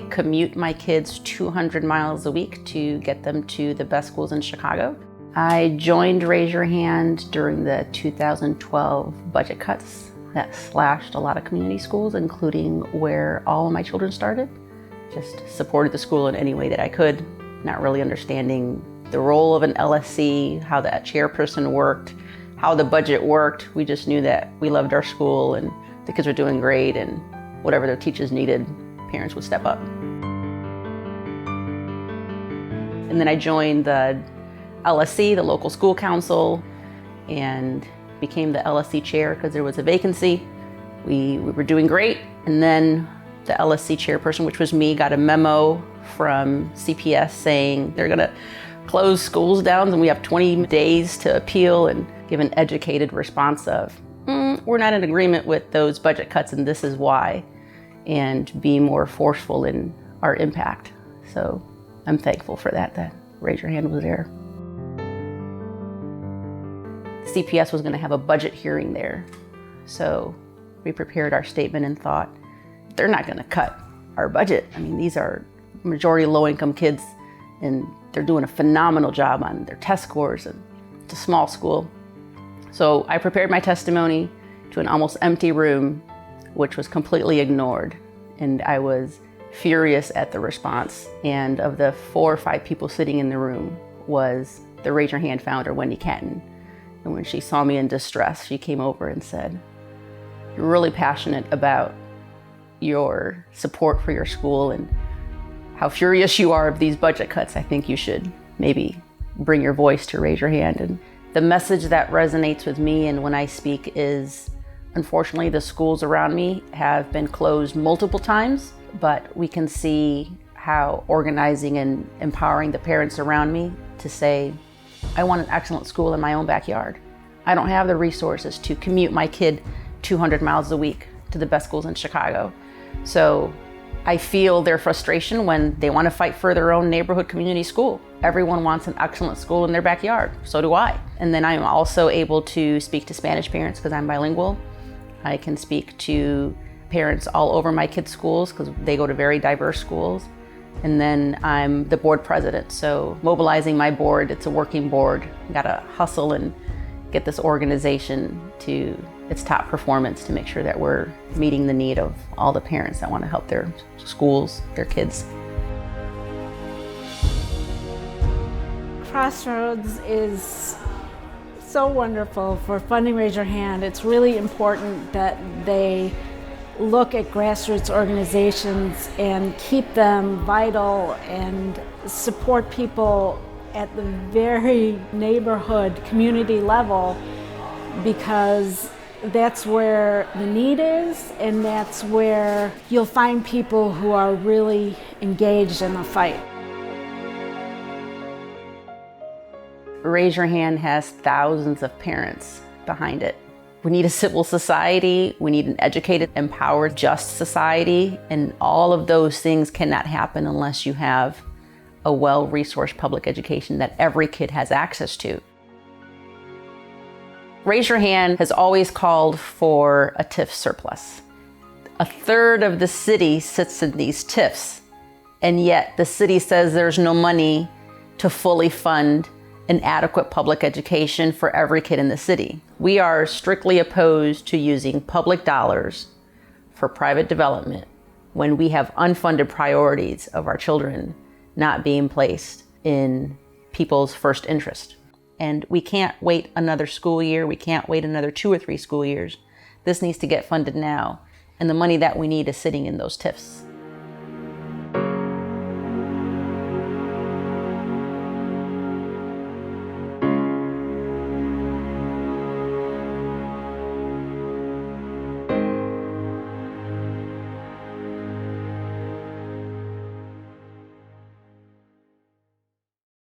commute my kids 200 miles a week to get them to the best schools in Chicago. I joined Raise Your Hand during the 2012 budget cuts that slashed a lot of community schools, including where all of my children started. Just supported the school in any way that I could, not really understanding the role of an LSC, how that chairperson worked, how the budget worked. We just knew that we loved our school and the kids were doing great, and whatever their teachers needed, parents would step up. And then I joined the LSC, the local school council, and became the LSC chair because there was a vacancy. We were doing great, and then the LSC chairperson, which was me, got a memo from CPS saying they're gonna close schools down and we have 20 days to appeal and give an educated response of, we're not in agreement with those budget cuts and this is why, and be more forceful in our impact. So I'm thankful for that Raise Your Hand was there. CPS was gonna have a budget hearing there. So we prepared our statement and thought, they're not gonna cut our budget. I mean, these are majority low-income kids and they're doing a phenomenal job on their test scores, and it's a small school. So I prepared my testimony to an almost empty room, which was completely ignored. And I was furious at the response. And of the 4 or 5 people sitting in the room was the Raise Your Hand founder, Wendy Catton. And when she saw me in distress, she came over and said, "You're really passionate about your support for your school and how furious you are of these budget cuts. I think you should maybe bring your voice to Raise Your Hand." And the message that resonates with me and when I speak is, unfortunately, the schools around me have been closed multiple times, but we can see how organizing and empowering the parents around me to say, I want an excellent school in my own backyard. I don't have the resources to commute my kid 200 miles a week to the best schools in Chicago. So I feel their frustration when they want to fight for their own neighborhood community school. Everyone wants an excellent school in their backyard. So do I. And then I'm also able to speak to Spanish parents because I'm bilingual. I can speak to parents all over my kids' schools because they go to very diverse schools. And then I'm the board president. So mobilizing my board, it's a working board. Gotta hustle and get this organization to its top performance to make sure that we're meeting the need of all the parents that want to help their schools, their kids. Crossroads is so wonderful for funding Raise Your Hand. It's really important that they look at grassroots organizations and keep them vital and support people at the very neighborhood, community level, because that's where the need is, and that's where you'll find people who are really engaged in the fight. Raise Your Hand has thousands of parents behind it. We need a civil society, we need an educated, empowered, just society, and all of those things cannot happen unless you have a well-resourced public education that every kid has access to. Raise Your Hand has always called for a TIF surplus. 1/3 of the city sits in these TIFs, and yet the city says there's no money to fully fund an adequate public education for every kid in the city. We are strictly opposed to using public dollars for private development when we have unfunded priorities of our children not being placed in people's first interest. And we can't wait another school year. We can't wait another 2 or 3 school years. This needs to get funded now. And the money that we need is sitting in those TIFs.